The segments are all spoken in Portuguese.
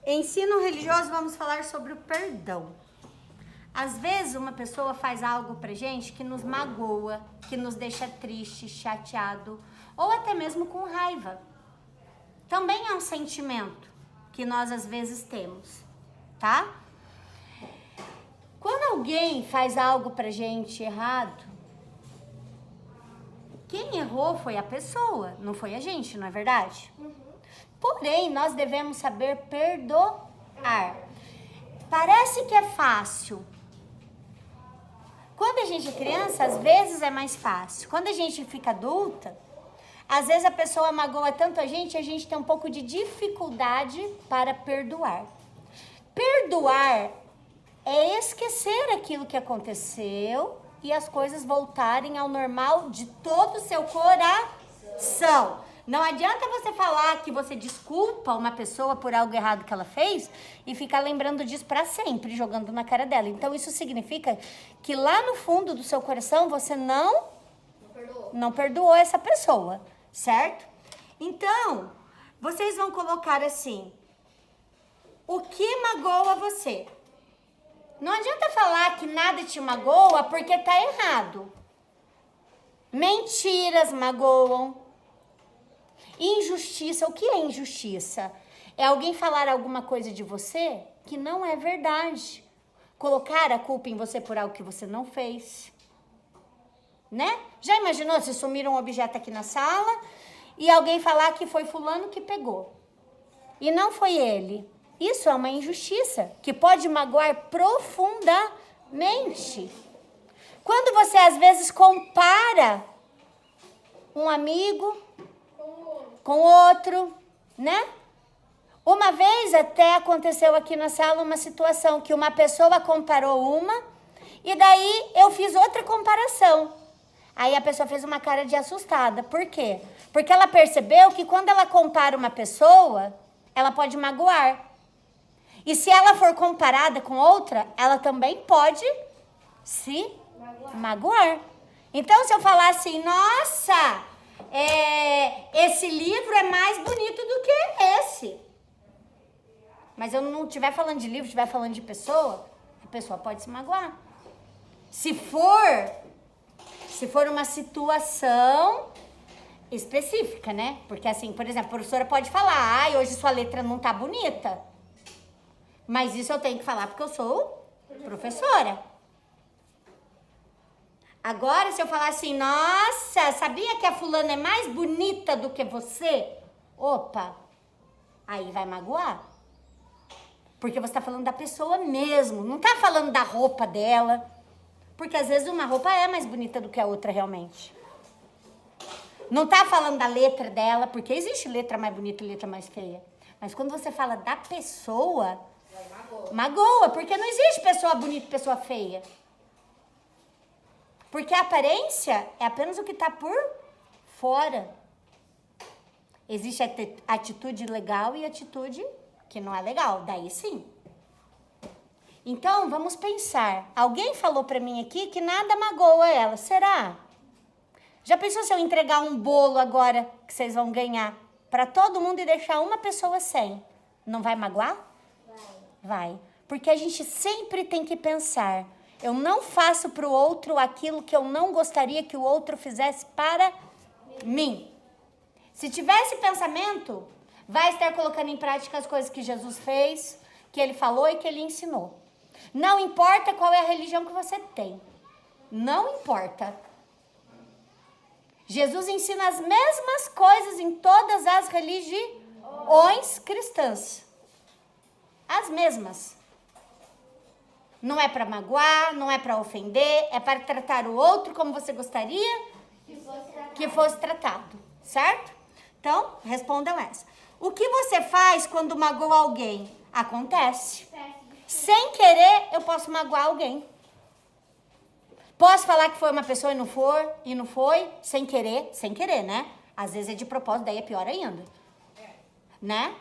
Ensino religioso, vamos falar sobre o perdão. Às vezes uma pessoa faz algo pra gente que nos magoa, que nos deixa triste, chateado, ou até mesmo com raiva. Também é um sentimento que nós às vezes temos, tá? Quando alguém faz algo pra gente errado, quem errou foi a pessoa, não foi a gente, não é verdade? Porém, nós devemos saber perdoar. Parece que é fácil. Quando a gente é criança, às vezes é mais fácil. Quando a gente fica adulta, às vezes a pessoa magoa tanto a gente tem um pouco de dificuldade para perdoar. Perdoar é esquecer aquilo que aconteceu e as coisas voltarem ao normal de todo o seu coração. Não adianta você falar que você desculpa uma pessoa por algo errado que ela fez e ficar lembrando disso para sempre, jogando na cara dela. Então, isso significa que lá no fundo do seu coração você não perdoou essa pessoa, certo? Então, vocês vão colocar assim, o que magoa você? Não adianta falar que nada te magoa porque tá errado. Mentiras magoam. Injustiça, o que é injustiça? É alguém falar alguma coisa de você que não é verdade. Colocar a culpa em você por algo que você não fez. Né? Já imaginou se sumir um objeto aqui na sala e alguém falar que foi fulano que pegou? E não foi ele. Isso é uma injustiça que pode magoar profundamente. Quando você às vezes compara um amigo com outro, né? Uma vez até aconteceu aqui na sala uma situação que uma pessoa comparou uma e daí eu fiz outra comparação. Aí a pessoa fez uma cara de assustada. Por quê? Porque ela percebeu que quando ela compara uma pessoa, ela pode magoar. E se ela for comparada com outra, ela também pode se magoar. Então, se eu falar assim, nossa, esse livro é mais bonito do que esse. Mas eu não estiver falando de livro, estiver falando de pessoa, a pessoa pode se magoar. Se for uma situação específica, né? Porque assim, por exemplo, a professora pode falar, ai, hoje sua letra não tá bonita. Mas isso eu tenho que falar porque eu sou professora. Agora, se eu falar assim, nossa, sabia que a fulana é mais bonita do que você? Opa, aí vai magoar. Porque você tá falando da pessoa mesmo, não tá falando da roupa dela. Porque às vezes uma roupa é mais bonita do que a outra realmente. Não tá falando da letra dela, porque existe letra mais bonita e letra mais feia. Mas quando você fala da pessoa, magoa, porque não existe pessoa bonita e pessoa feia. Porque a aparência é apenas o que está por fora. Existe atitude legal e atitude que não é legal, daí sim. Então, vamos pensar. Alguém falou para mim aqui que nada magoa ela, será? Já pensou se eu entregar um bolo agora que vocês vão ganhar para todo mundo e deixar uma pessoa sem? Não vai magoar? Vai. Porque a gente sempre tem que pensar, eu não faço para o outro aquilo que eu não gostaria que o outro fizesse para mim. Se tiver esse pensamento, vai estar colocando em prática as coisas que Jesus fez, que ele falou e que ele ensinou. Não importa qual é a religião que você tem. Não importa. Jesus ensina as mesmas coisas em todas as religiões cristãs. As mesmas. Não é para magoar, não é para ofender, é para tratar o outro como você gostaria que fosse tratado, certo? Então, respondam essa. O que você faz quando magoa alguém? Acontece. Sem querer, eu posso magoar alguém. Posso falar que foi uma pessoa e não foi, sem querer, né? Às vezes é de propósito, daí é pior ainda. Né?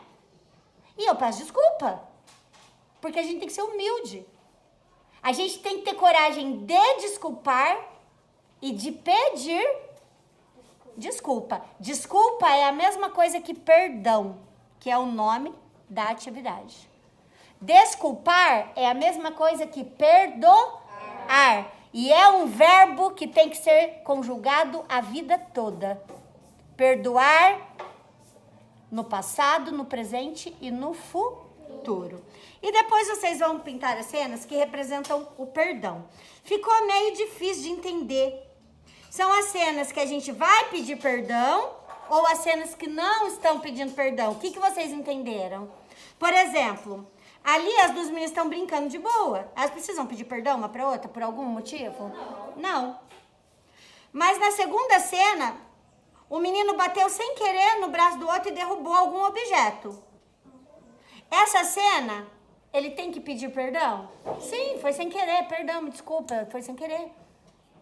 E eu peço desculpa. Porque a gente tem que ser humilde. A gente tem que ter coragem de desculpar e de pedir desculpa. Desculpa é a mesma coisa que perdão, que é o nome da atividade. Desculpar é a mesma coisa que perdoar. E é um verbo que tem que ser conjugado a vida toda. Perdoar no passado, no presente e no futuro. E depois vocês vão pintar as cenas que representam o perdão. Ficou meio difícil de entender. São as cenas que a gente vai pedir perdão ou as cenas que não estão pedindo perdão. O que vocês entenderam? Por exemplo, ali as duas meninas estão brincando de boa. Elas precisam pedir perdão uma para outra por algum motivo? Não. Mas na segunda cena, o menino bateu sem querer no braço do outro e derrubou algum objeto. Essa cena, ele tem que pedir perdão? Sim, foi sem querer, perdão, me desculpa, foi sem querer.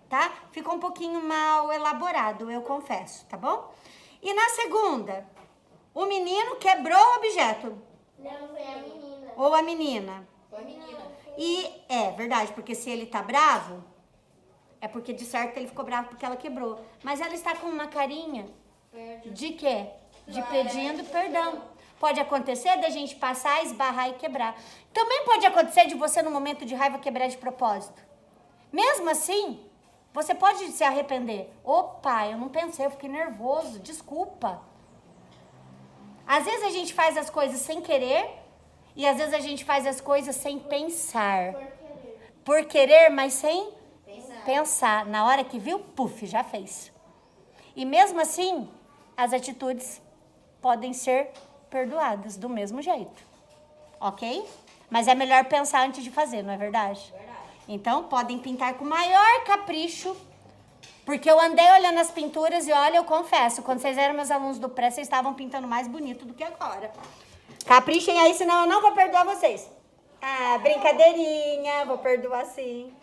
Tá? Ficou um pouquinho mal elaborado, eu confesso, tá bom? E na segunda, o menino quebrou o objeto. Não, foi a menina. Ou a menina. Foi a menina. E é verdade, porque se ele tá bravo, é porque de certo ele ficou bravo porque ela quebrou. Mas ela está com uma carinha de quê? De pedindo perdão. Pode acontecer da gente passar, esbarrar e quebrar. Também pode acontecer de você no momento de raiva quebrar de propósito. Mesmo assim, você pode se arrepender. Opa, eu não pensei, eu fiquei nervoso, desculpa. Às vezes a gente faz as coisas sem querer e às vezes a gente faz as coisas sem pensar. Por querer, mas sem pensar. Na hora que viu, puf, já fez. E mesmo assim, as atitudes podem ser perdoadas do mesmo jeito. Ok? Mas é melhor pensar antes de fazer, não é verdade? Então, podem pintar com o maior capricho, porque eu andei olhando as pinturas e olha, eu confesso, quando vocês eram meus alunos do pré, vocês estavam pintando mais bonito do que agora. Caprichem aí, senão eu não vou perdoar vocês. Ah, brincadeirinha, vou perdoar sim.